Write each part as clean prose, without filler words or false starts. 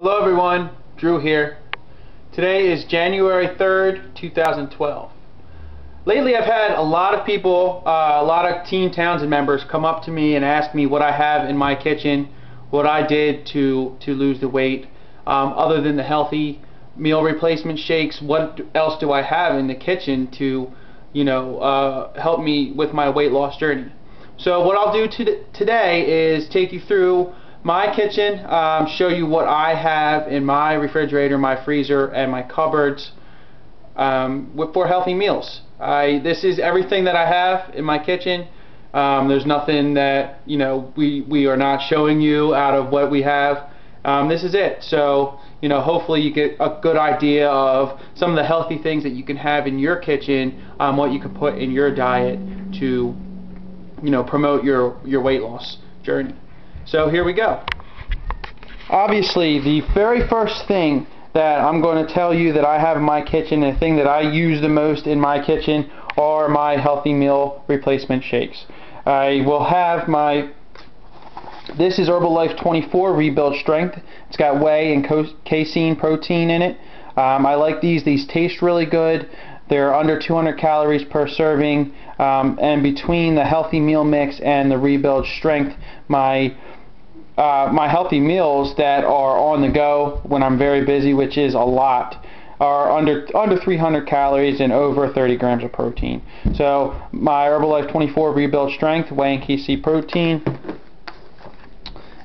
Hello everyone, Drew here. Today is January 3rd, 2012. Lately I've had a lot of people, a lot of Team Townsend members come up to me and ask me what I have in my kitchen, what I did to lose the weight. Other than the healthy meal replacement shakes, what else do I have in the kitchen to, help me with my weight loss journey? So what I'll do today is take you through my kitchen, show you what I have in my refrigerator, my freezer, and my cupboards for healthy meals. This is everything that I have in my kitchen. There's nothing that we are not showing you out of what we have. This is it. So hopefully you get a good idea of some of the healthy things that you can have in your kitchen, what you can put in your diet to promote your weight loss journey. So here we go. Obviously, the very first thing that I'm going to tell you that I have in my kitchen, the thing that I use the most in my kitchen, are my healthy meal replacement shakes. I will have this is Herbalife 24 Rebuild Strength. It's got whey and casein protein in it. I like these. These taste really good. They're under 200 calories per serving, and between the healthy meal mix and the Rebuild Strength, my healthy meals that are on the go when I'm very busy, which is a lot, are under 300 calories and over 30 grams of protein. So my Herbalife 24 Rebuild Strength, whey and casein protein,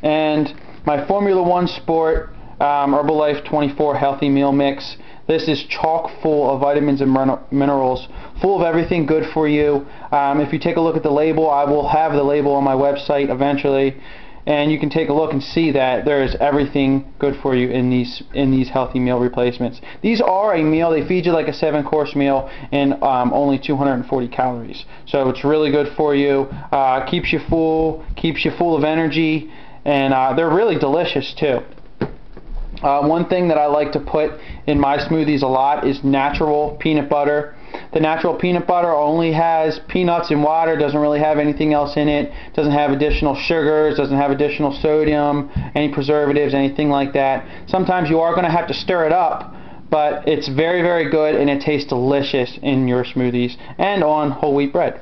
and my Formula 1 Sport Herbalife 24 Healthy Meal Mix. This is chock full of vitamins and minerals, full of everything good for you. If you take a look at the label, I will have the label on my website eventually, and you can take a look and see that there is everything good for you in these healthy meal replacements. These are a meal. They feed you like a 7-course meal in only 240 calories. So it's really good for you. Keeps you full of energy, and they're really delicious too. One thing that I like to put in my smoothies a lot is natural peanut butter. The natural peanut butter only has peanuts and water, doesn't really have anything else in it, doesn't have additional sugars, doesn't have additional sodium, any preservatives, anything like that. Sometimes you are going to have to stir it up, but it's very, very good, and it tastes delicious in your smoothies and on whole wheat bread.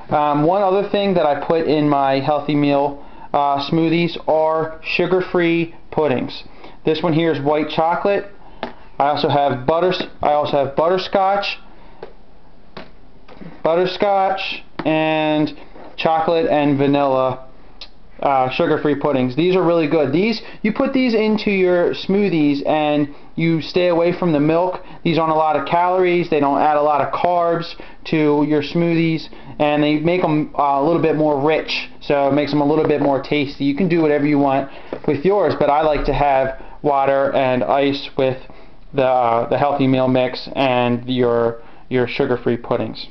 One other thing that I put in my healthy meal smoothies are sugar-free puddings. This one here is white chocolate. I also have butterscotch, and chocolate and vanilla sugar-free puddings. These are really good. You put these into your smoothies and you stay away from the milk. These aren't a lot of calories. They don't add a lot of carbs to your smoothies, and they make them a little bit more rich. So it makes them a little bit more tasty. You can do whatever you want with yours, but I like to have water and ice with the healthy meal mix and your sugar-free puddings.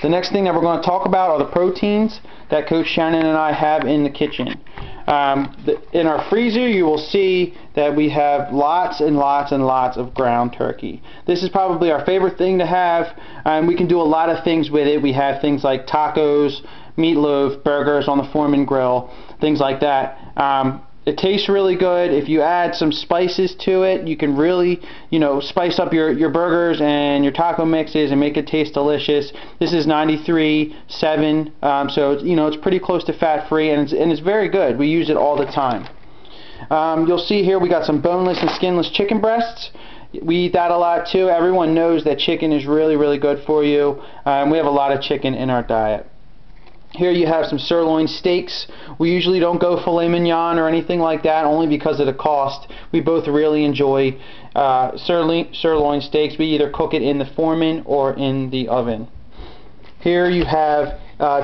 The next thing that we're going to talk about are the proteins that Coach Shannon and I have in the kitchen. In our freezer, you will see that we have lots and lots and lots of ground turkey. This is probably our favorite thing to have, and we can do a lot of things with it. We have things like tacos, meatloaf, burgers on the Foreman grill, things like that. It tastes really good. If you add some spices to it, you can really, spice up your burgers and your taco mixes and make it taste delicious. This is 93.7, so it's pretty close to fat-free, and it's very good. We use it all the time. You'll see here we got some boneless and skinless chicken breasts. We eat that a lot too. Everyone knows that chicken is really, really good for you, and we have a lot of chicken in our diet. Here you have some sirloin steaks. We usually don't go filet mignon or anything like that, only because of the cost. We both really enjoy sirloin steaks. We either cook it in the Foreman or in the oven. Here you have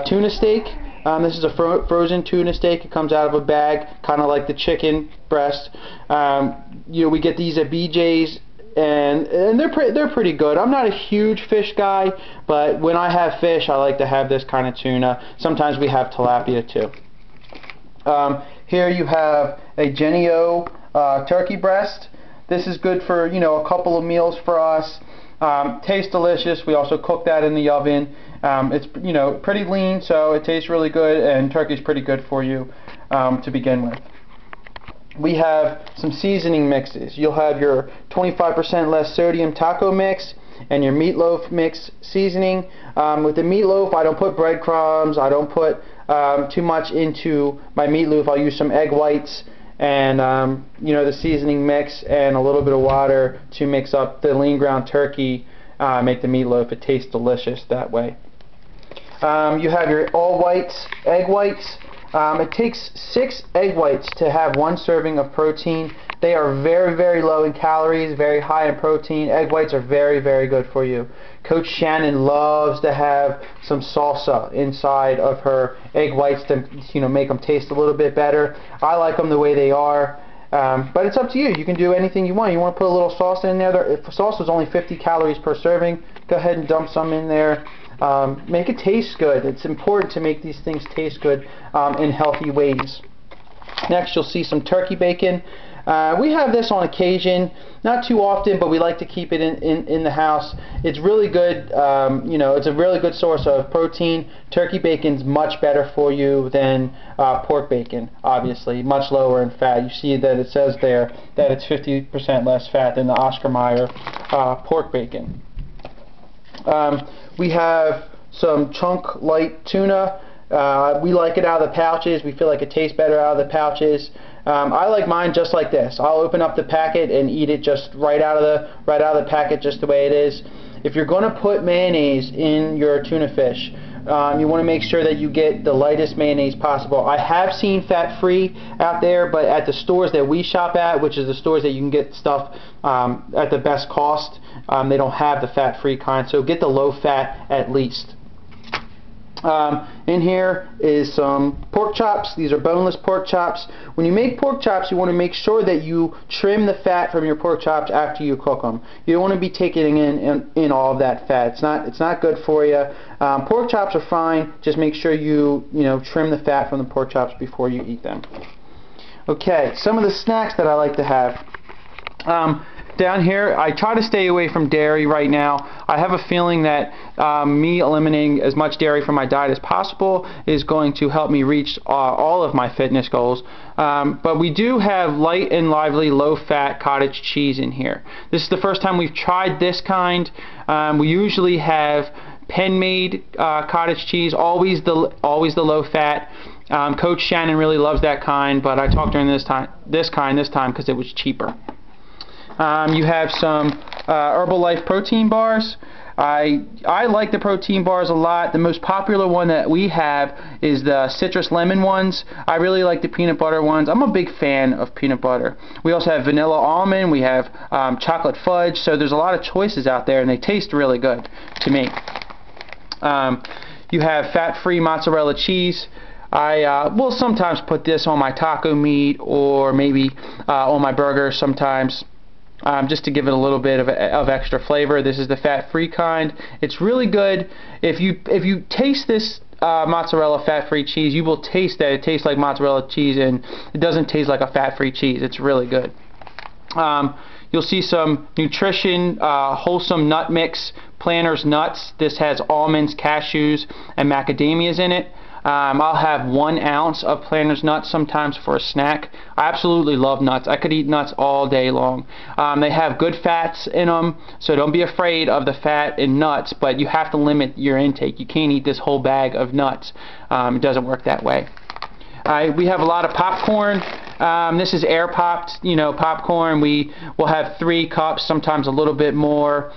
tuna steak. This is a frozen tuna steak. It comes out of a bag, kind of like the chicken breast. We get these at BJ's. And they're pretty good. I'm not a huge fish guy, but when I have fish, I like to have this kind of tuna. Sometimes we have tilapia too. Here you have a Jennie-O turkey breast. This is good for a couple of meals for us. Tastes delicious. We also cook that in the oven. It's pretty lean, so it tastes really good, and turkey's pretty good for you to begin with. we have some seasoning mixes. You'll have your 25% less sodium taco mix and your meatloaf mix seasoning. With the meatloaf, I don't put breadcrumbs. I don't put too much into my meatloaf. I'll use some egg whites and the seasoning mix and a little bit of water to mix up the lean ground turkey. Make the meatloaf. It tastes delicious that way. You have your all whites, egg whites. It takes 6 egg whites to have 1 serving of protein. They are very, very low in calories, very high in protein. Egg whites are very, very good for you. Coach Shannon loves to have some salsa inside of her egg whites to make them taste a little bit better. I like them the way they are. But it's up to you. You can do anything you want. You want to put a little salsa in there. If salsa is only 50 calories per serving, go ahead and dump some in there. Make it taste good. It's important to make these things taste good in healthy ways. Next, you'll see some turkey bacon. We have this on occasion, not too often, but we like to keep it in the house. It's really good. It's a really good source of protein. Turkey bacon's much better for you than pork bacon, obviously. Much lower in fat. You see that it says there that it's 50% less fat than the Oscar Mayer pork bacon. We have some chunk light tuna. We like it out of the pouches. We feel like it tastes better out of the pouches. I like mine just like this. I'll open up the packet and eat it just right out of the packet, just the way it is. If you're going to put mayonnaise in your tuna fish, you want to make sure that you get the lightest mayonnaise possible. I have seen fat-free out there, but at the stores that we shop at, which is the stores that you can get stuff at the best cost, they don't have the fat-free kind, so get the low-fat at least. In here is some pork chops. These are boneless pork chops. When you make pork chops, you want to make sure that you trim the fat from your pork chops after you cook them. You don't want to be taking in all of that fat. It's not good for you. Pork chops are fine. Just make sure you trim the fat from the pork chops before you eat them. Okay, some of the snacks that I like to have. Down here, I try to stay away from dairy right now. I have a feeling that me eliminating as much dairy from my diet as possible is going to help me reach all of my fitness goals. But we do have light and lively, low-fat cottage cheese in here. This is the first time we've tried this kind. We usually have pen-made cottage cheese, always the low-fat. Coach Shannon really loves that kind, but I talked during this time because it was cheaper. You have some Herbalife protein bars. I like the protein bars a lot. The most popular one that we have is the citrus lemon ones. I really like the peanut butter ones. I'm a big fan of peanut butter. We also have vanilla almond. We have chocolate fudge. So there's a lot of choices out there, and they taste really good to me. You have fat-free mozzarella cheese. I will sometimes put this on my taco meat or maybe on my burger sometimes. Just to give it a little bit of extra flavor. This is the fat-free kind. It's really good. If you taste this mozzarella fat-free cheese, you will taste that it tastes like mozzarella cheese, and it doesn't taste like a fat-free cheese. It's really good. You'll see some nutrition, wholesome nut mix, Planters nuts. This has almonds, cashews, and macadamias in it. I'll have 1 ounce of Planters nuts sometimes for a snack. I absolutely love nuts. I could eat nuts all day long. They have good fats in them, so don't be afraid of the fat in nuts, but you have to limit your intake. You can't eat this whole bag of nuts. It doesn't work that way. We have a lot of popcorn. This is air popped, popcorn. We will have 3 cups, sometimes a little bit more.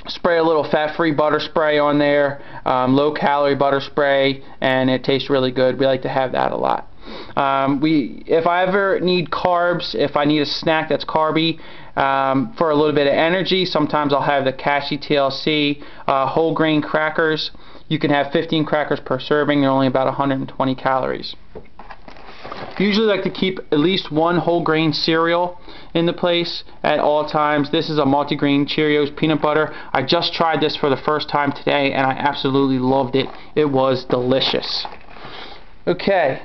Spray a little fat-free butter spray on there, low-calorie butter spray, and it tastes really good. We like to have that a lot. If I ever need carbs, if I need a snack that's carby for a little bit of energy, sometimes I'll have the Cashy TLC whole grain crackers. You can have 15 crackers per serving. They're only about 120 calories. Usually like to keep at least 1 whole grain cereal in the place at all times. This is a multigrain Cheerios peanut butter. I just tried this for the first time today and I absolutely loved it. It was delicious. Okay,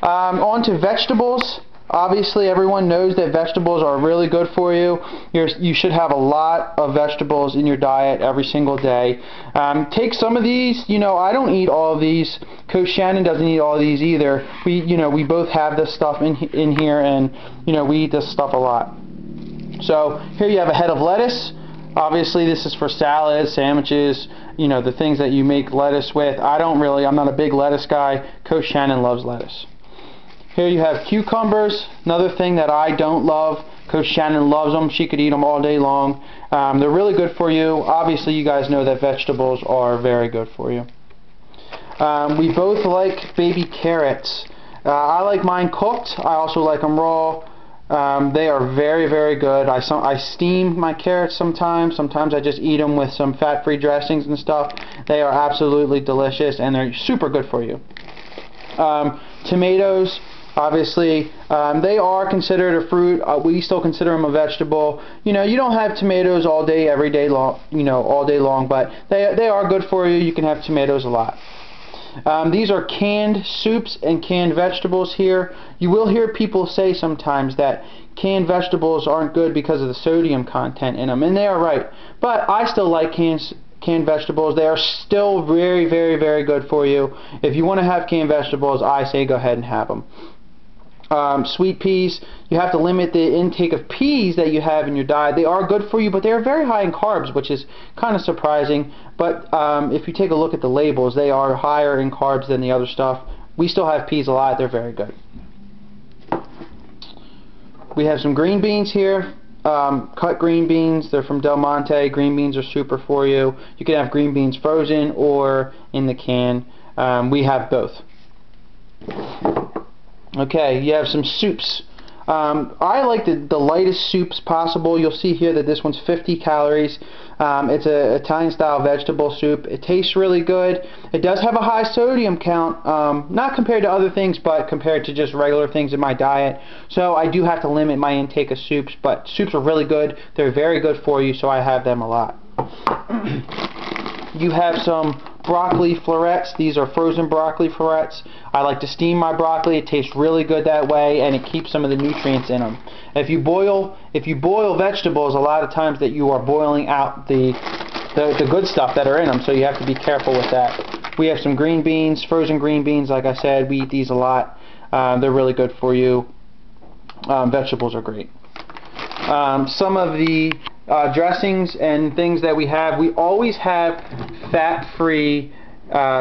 on to vegetables. Obviously, everyone knows that vegetables are really good for you. You should have a lot of vegetables in your diet every single day. Take some of these. You know, I don't eat all of these. Coach Shannon doesn't eat all of these either. We both have this stuff in here, and we eat this stuff a lot. So here you have a head of lettuce. Obviously, this is for salads, sandwiches, the things that you make lettuce with. I'm not a big lettuce guy. Coach Shannon loves lettuce. Here you have cucumbers, another thing that I don't love. Coach Shannon loves them. She could eat them all day long. They're really good for you. Obviously, you guys know that vegetables are very good for you. We both like baby carrots. I like mine cooked. I also like them raw. They are very, very good. I steam my carrots sometimes. Sometimes I just eat them with some fat-free dressings and stuff. They are absolutely delicious, and they're super good for you. Tomatoes. Obviously, they are considered a fruit. We still consider them a vegetable. You don't have tomatoes all day, every day long. All day long, but they are good for you. You can have tomatoes a lot. These are canned soups and canned vegetables here. You will hear people say sometimes that canned vegetables aren't good because of the sodium content in them, and they are right. But I still like canned vegetables. They are still very, very, very good for you. If you want to have canned vegetables, I say go ahead and have them. Sweet peas, you have to limit the intake of peas that you have in your diet. They are good for you, but they are very high in carbs, which is kind of surprising. But if you take a look at the labels, they are higher in carbs than the other stuff. We still have peas a lot. They're very good. We have some green beans here. Cut green beans. They're from Del Monte. Green beans are super for you. You can have green beans frozen or in the can. We have both. Okay, you have some soups. I like the lightest soups possible. You'll see here that this one's 50 calories. It's an Italian style vegetable soup. It tastes really good. It does have a high sodium count, not compared to other things, but compared to just regular things in my diet. So I do have to limit my intake of soups, but soups are really good. They're very good for you, so I have them a lot. You have some broccoli florets. These are frozen broccoli florets. I like to steam my broccoli. It tastes really good that way, and it keeps some of the nutrients in them. If you boil vegetables, a lot of times that you are boiling out the good stuff that are in them, so you have to be careful with that. We have some green beans, frozen green beans. Like I said, we eat these a lot. They're really good for you. Vegetables are great. Some of the dressings and things that we always have fat-free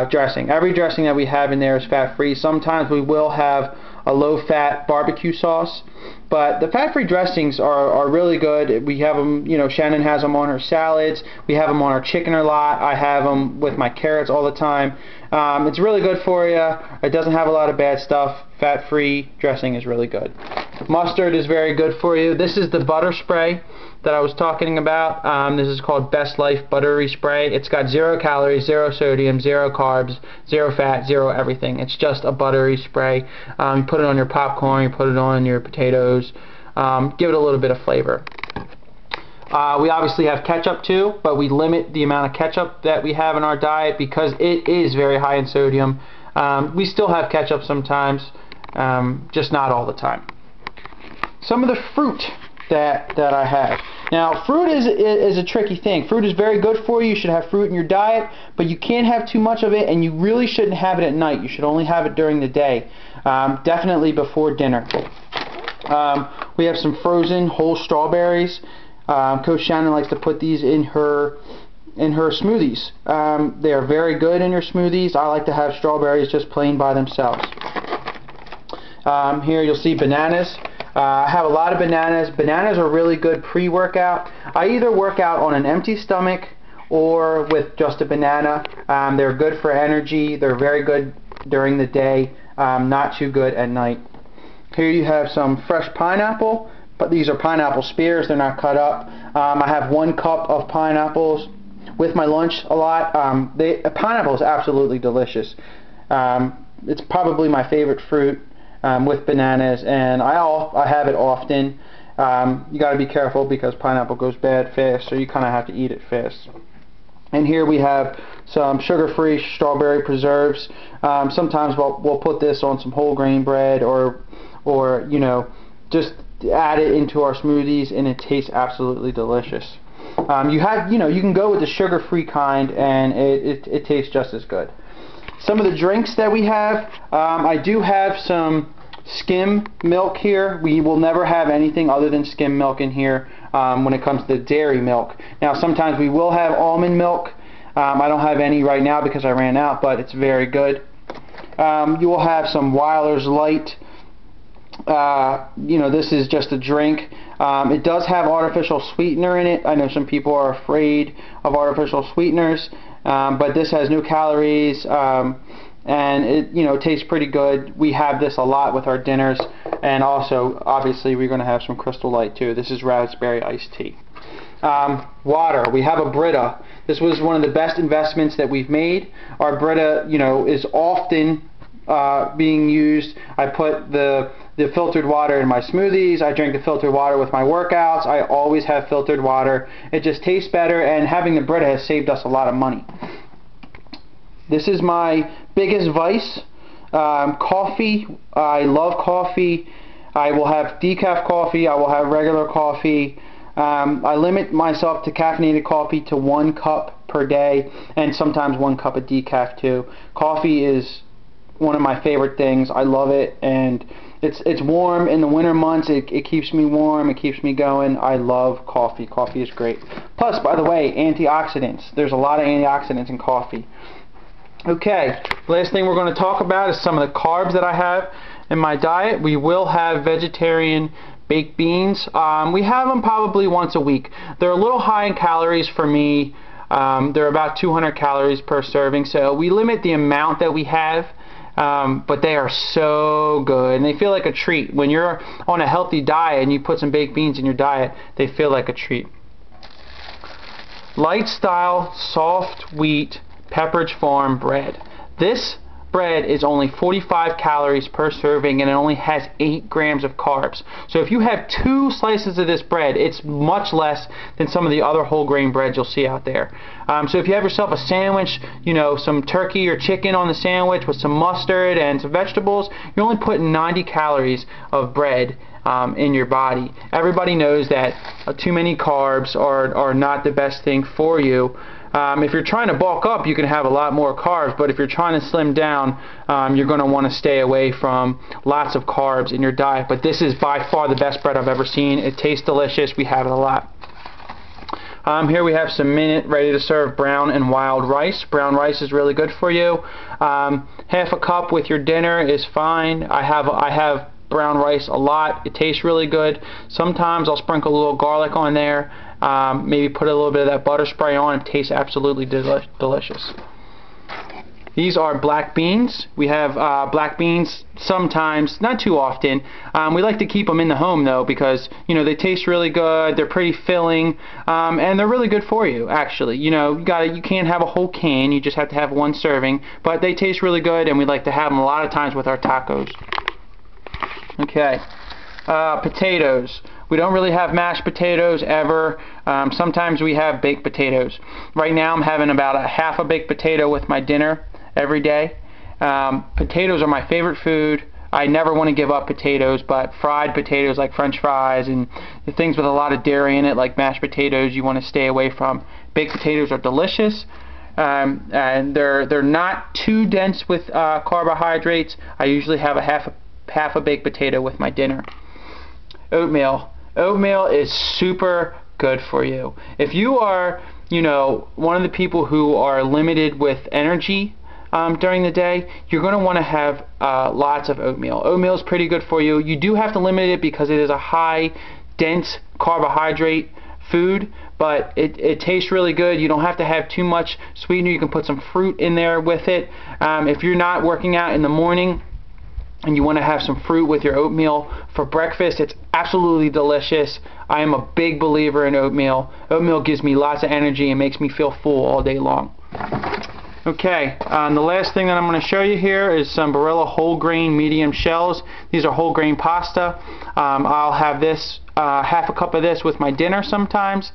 dressing. Every dressing that we have in there is fat-free. Sometimes we will have a low-fat barbecue sauce, but the fat-free dressings are really good. We have them, Shannon has them on her salads. We have them on our chicken a lot. I have them with my carrots all the time. It's really good for you. It doesn't have a lot of bad stuff. Fat-free dressing is really good. Mustard is very good for you. This is the butter spray that I was talking about. This is called Best Life Buttery Spray. It's got 0 calories, 0 sodium, 0 carbs, 0 fat, 0 everything. It's just a buttery spray. You put it on your popcorn, you put it on your potatoes. Give it a little bit of flavor. We obviously have ketchup too, but we limit the amount of ketchup that we have in our diet because it is very high in sodium. We still have ketchup sometimes, just not all the time. Some of the fruit that I have. Now, fruit is a tricky thing. Fruit is very good for you. You should have fruit in your diet, but you can't have too much of it, and you really shouldn't have it at night. You should only have it during the day, definitely before dinner. We have some frozen whole strawberries. Coach Shannon likes to put these in her smoothies. They are very good in your smoothies. I like to have strawberries just plain by themselves. Here you'll see bananas. I have a lot of bananas. Bananas are really good pre-workout. I either work out on an empty stomach or with just a banana. They're good for energy. They're very good during the day, not too good at night. Here you have some fresh pineapple, but these are pineapple spears. They're not cut up. I have 1 cup of pineapples with my lunch a lot. Pineapple is absolutely delicious. It's probably my favorite fruit. With bananas, and I have it often. You got to be careful because pineapple goes bad fast, so you kind of have to eat it fast. And here we have some sugar-free strawberry preserves. Sometimes we'll put this on some whole grain bread or or just add it into our smoothies, and it tastes absolutely delicious. You can go with the sugar-free kind, and it tastes just as good. Some of the drinks that we have, I do have some skim milk here. We will never have anything other than skim milk in here when it comes to dairy milk. Now sometimes we will have almond milk. I don't have any right now because I ran out, but it's very good. You will have some Weiler's Light. This is just a drink. It does have artificial sweetener in it. I know some people are afraid of artificial sweeteners, but this has no calories, and it tastes pretty good. We have this a lot with our dinners, and also obviously we're going to have some Crystal Light too. This is raspberry iced tea. Water. We have a Brita. This was one of the best investments that we've made. Our Brita, is often being used. I put the filtered water in my smoothies. I drink the filtered water with my workouts. I always have filtered water. It just tastes better, and having the Brita has saved us a lot of money. This is my biggest vice. Coffee. I love coffee. I will have decaf coffee. I will have regular coffee. I limit myself to caffeinated coffee to 1 cup per day, and sometimes 1 cup of decaf too. Coffee is one of my favorite things. I love it, and it's warm in the winter months. It keeps me warm. It keeps me going. I love coffee. Coffee is great. Plus, by the way, antioxidants. There's a lot of antioxidants in coffee. Okay, last thing we're going to talk about is some of the carbs that I have in my diet. We will have vegetarian baked beans. We have them probably once a week. They're a little high in calories for me. They're about 200 calories per serving, so we limit the amount that we have. But they are so good, and they feel like a treat. When you're on a healthy diet and you put some baked beans in your diet, they feel like a treat. Lifestyle soft wheat Pepperidge Farm bread. This bread is only 45 calories per serving, and it only has 8 grams of carbs. So if you have 2 slices of this bread, it's much less than some of the other whole grain breads you'll see out there. So if you have yourself a sandwich, some turkey or chicken on the sandwich with some mustard and some vegetables, you're only putting 90 calories of bread in your body. Everybody knows that too many carbs are not the best thing for you. If you're trying to bulk up, you can have a lot more carbs, but if you're trying to slim down, you're going to want to stay away from lots of carbs in your diet. But this is by far the best bread I've ever seen. It tastes delicious. We have it a lot. Here we have some minute ready to serve brown and wild rice. Brown rice is really good for you. Half a cup with your dinner is fine. I have brown rice a lot. It tastes really good. Sometimes I'll sprinkle a little garlic on there. Maybe put a little bit of that butter spray on. It tastes absolutely delicious. These are black beans. We have black beans sometimes, not too often. We like to keep them in the home though, because they taste really good. They're pretty filling, and they're really good for you. Actually, you can't have a whole can. You just have to have 1 serving. But they taste really good, and we like to have them a lot of times with our tacos. Okay, potatoes. We don't really have mashed potatoes ever. Sometimes we have baked potatoes. Right now I'm having about a half a baked potato with my dinner every day. Potatoes are my favorite food. I never want to give up potatoes, but fried potatoes like French fries and the things with a lot of dairy in it like mashed potatoes you want to stay away from. Baked potatoes are delicious. And they're not too dense with carbohydrates. I usually have a half a baked potato with my dinner. Oatmeal. Oatmeal is super good for you. If you are, one of the people who are limited with energy during the day, you're going to want to have lots of oatmeal. Oatmeal is pretty good for you. You do have to limit it because it is a high, dense carbohydrate food, but it tastes really good. You don't have to have too much sweetener. You can put some fruit in there with it. If you're not working out in the morning and you want to have some fruit with your oatmeal for breakfast, it's absolutely delicious. I am a big believer in oatmeal. Oatmeal gives me lots of energy and makes me feel full all day long. Okay, the last thing that I'm going to show you here is some Barilla whole grain medium shells. These are whole grain pasta. I'll have this, half a cup of this with my dinner sometimes.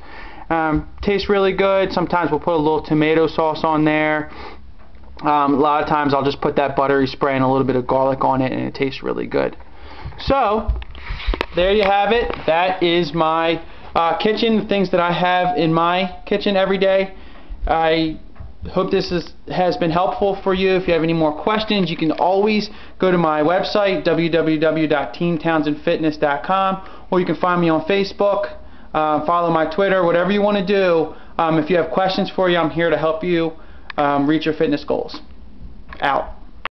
Tastes really good. Sometimes we'll put a little tomato sauce on there. A lot of times I'll just put that buttery spray and a little bit of garlic on it, and it tastes really good. So there you have it. That is my kitchen, the things that I have in my kitchen every day. I hope this has been helpful for you. If you have any more questions, you can always go to my website, www.teamtownsendfitness.com, or you can find me on Facebook, follow my Twitter, whatever you want to do. If you have questions for you, I'm here to help you reach your fitness goals. Out.